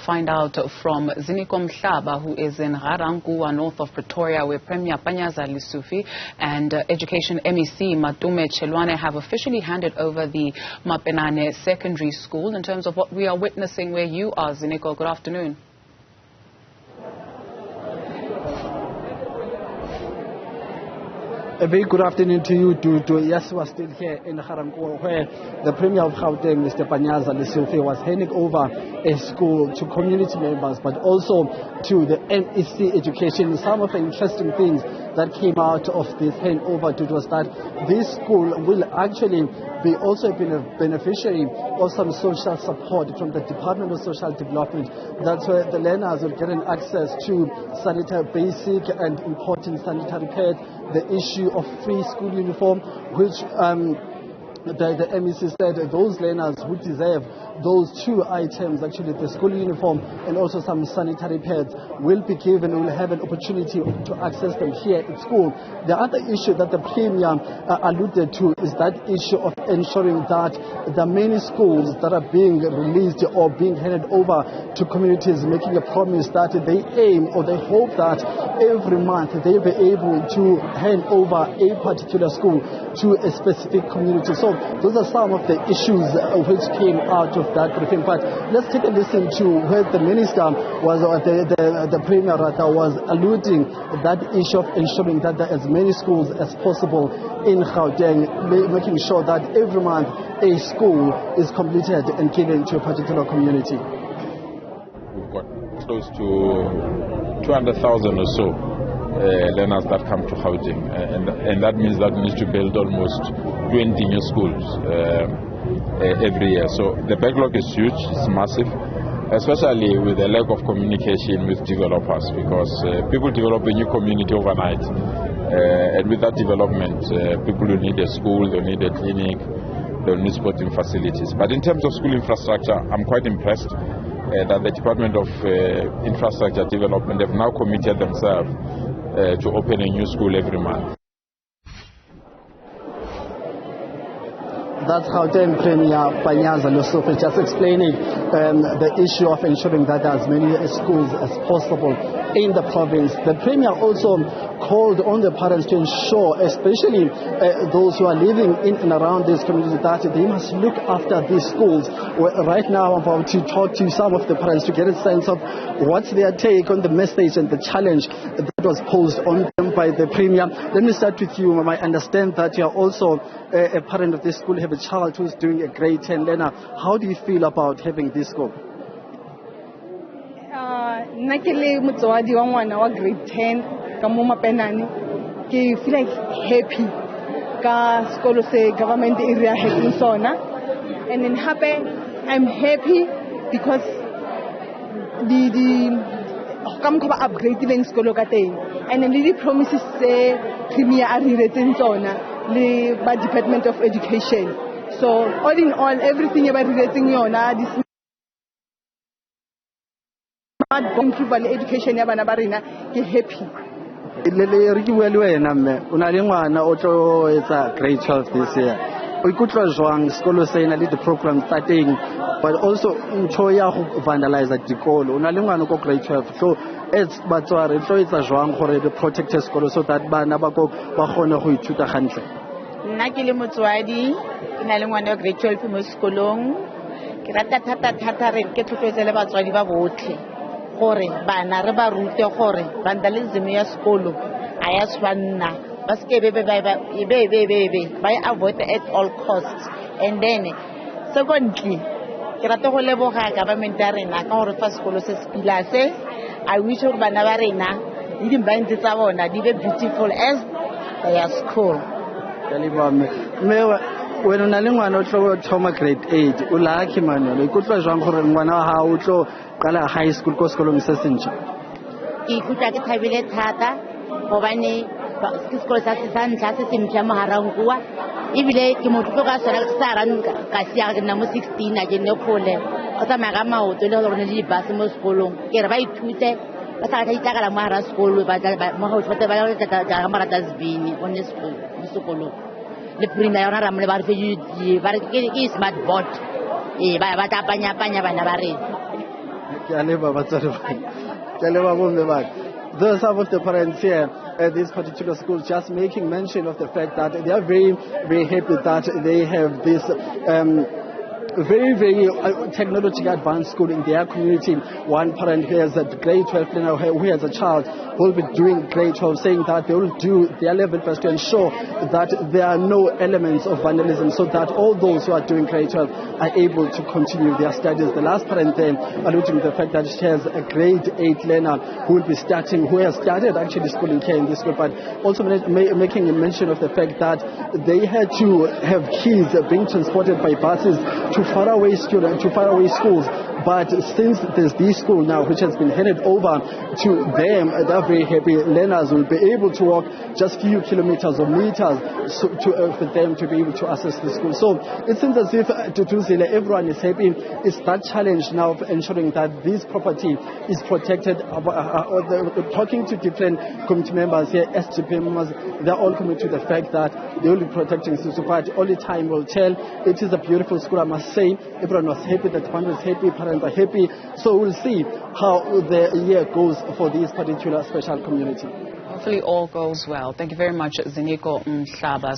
find out from Ziniko Mhlaba, who is in Ga-Rankuwa, north of Pretoria, where Premier Panyaza Lesufi and Education MEC Matume Chelwane have officially handed over the Mapenane Secondary School. In terms of what we are witnessing where you are, Ziniko, good afternoon. A very good afternoon to you, Dudu. Yes, we're still here in Ga-Rankuwa, where the Premier of Gauteng, Mr. Panyaza Lesufi, was handing over a school to community members, but also to the MEC Education. Some of the interesting things that came out of this handover was that this school will actually be also been a beneficiary of some social support from the Department of Social Development. That's where the learners will get an access to sanitary, basic and important sanitary pads, the issue of free school uniform, which the MEC said those learners who deserve those two items, actually the school uniform and also some sanitary pads, will be given and will have an opportunity to access them here at school. The other issue that the Premier alluded to is that issue of ensuring that the many schools that are being released or being handed over to communities, making a promise that they aim or they hope that every month they'll be able to hand over a particular school to a specific community. So those are some of the issues which came out of that briefing. But let's take a listen to where the minister was, or the Premier rather, was alluding that issue of ensuring that there are as many schools as possible in Gauteng, making sure that every month a school is completed and given to a particular community. We've got close to 200,000 or so learners that come to Gauteng, and that means that we need to build almost 20 new schools every year. So the backlog is huge, it's massive, especially with the lack of communication with developers, because people develop a new community overnight, and with that development, people will need a school, they'll need a clinic, they'll need sporting facilities. But in terms of school infrastructure, I'm quite impressed that the Department of Infrastructure Development have now committed themselves to open a new school every month. That's how then Premier Panyaza Lesufi just explaining the issue of ensuring that there are as many schools as possible in the province. The Premier also called on the parents to ensure, especially those who are living in and around this community, that they must look after these schools. Right now I'm about to talk to some of the parents to get a sense of what's their take on the message and the challenge that was posed on them by the Premier. Let me start with you, Mama. I understand that you are also a parent of this school, have a child who's doing a grade 10 learner. How do you feel about having this school? Nakele mutswadi wa ngwana wa grade 10 ka mo Mapenane, ke feel like happy ka skolo se government area having sona, and then happy I'm happy because the come ko ba upgrade leng skolo ka teng, and then the promises se Premier a riretseng tsona le ba Department of Education. So all in all, everything about riretseng yona this improve education ya bana ba rena, ke happy. Le re ke bua le wena mme, o na le ngwana o tlo etsa grade 12 this year. O ikutlwa jwang sekolo se ena le di programs tsa teng, but also ntho ya go vandalize dikolo? O na le ngwana ko grade 12, so it's batsware tlo etsa jwang gore the protect sekolo so that bana ba go ba gone go ithuta gantle? Nna ke le motswadi, ke na le ngwana wa grade 12 mo sekolong. Ke rata thata re ke tlhotlhetse le batswadi ba botlhe gore bana re ba rute gore vandalism ya sekolo a ya tshwanna, ba se ke be avoid at all costs. And then secondly, ke rata go leboga government ya rena ka gore fa sekolo se se pilase. I wish gore bana ba rena le dimbanti tsa bona di be beautiful as their school. When o na le ngwana o tlo thoma grade 8, o lucky man, o ikutlwa jwang gore ngwana wa hao o tlo kala high school ko sekolong se sentšha? Ke ikutlwa ke thabile thata gobane ke sekolo sa ntlha se se mpšha mo Ga-Rankuwa, ebile ke motlotlo ka sona sa ran ka sia ke nna mo 16 a ke nne kgole o tsamaya ka maoto le gore ne le dibase mo sekolong. Ke re ba ithute ba sa itlakala mo hara sekolo, ba mo gaufi ba ka marata zbini on the sekolong. Le Premier yona ra mole ba re fe ba re ke smart board ba tapanya bana ba rena. There are some of the parents here at this particular school just making mention of the fact that they are very, very happy that they have this very, very technologically advanced school in their community. One parent who has a grade 12 learner who has a child who will be doing grade 12, saying that they will do their level best to ensure that there are no elements of vandalism, so that all those who are doing grade 12 are able to continue their studies. The last parent then alluding to the fact that she has a grade 8 learner who will be starting, who has started actually schooling here in this school, but also making a mention of the fact that they had to have kids being transported by buses to faraway schools. But since there's this school now which has been handed over to them, they're very happy. Learners will be able to walk just few kilometers or meters for them to be able to access the school. So it seems as if everyone is happy. It's that challenge now of ensuring that this property is protected. Talking to different committee members here, SGP members, they're all coming to the fact that they will be protecting the school. But only time will tell. It is a beautiful school, I must say. Everyone was happy, the one was happy, parents are happy. So we'll see how the year goes for this particular special community. Hopefully all goes well. Thank you very much, Ziniko Mhlaba.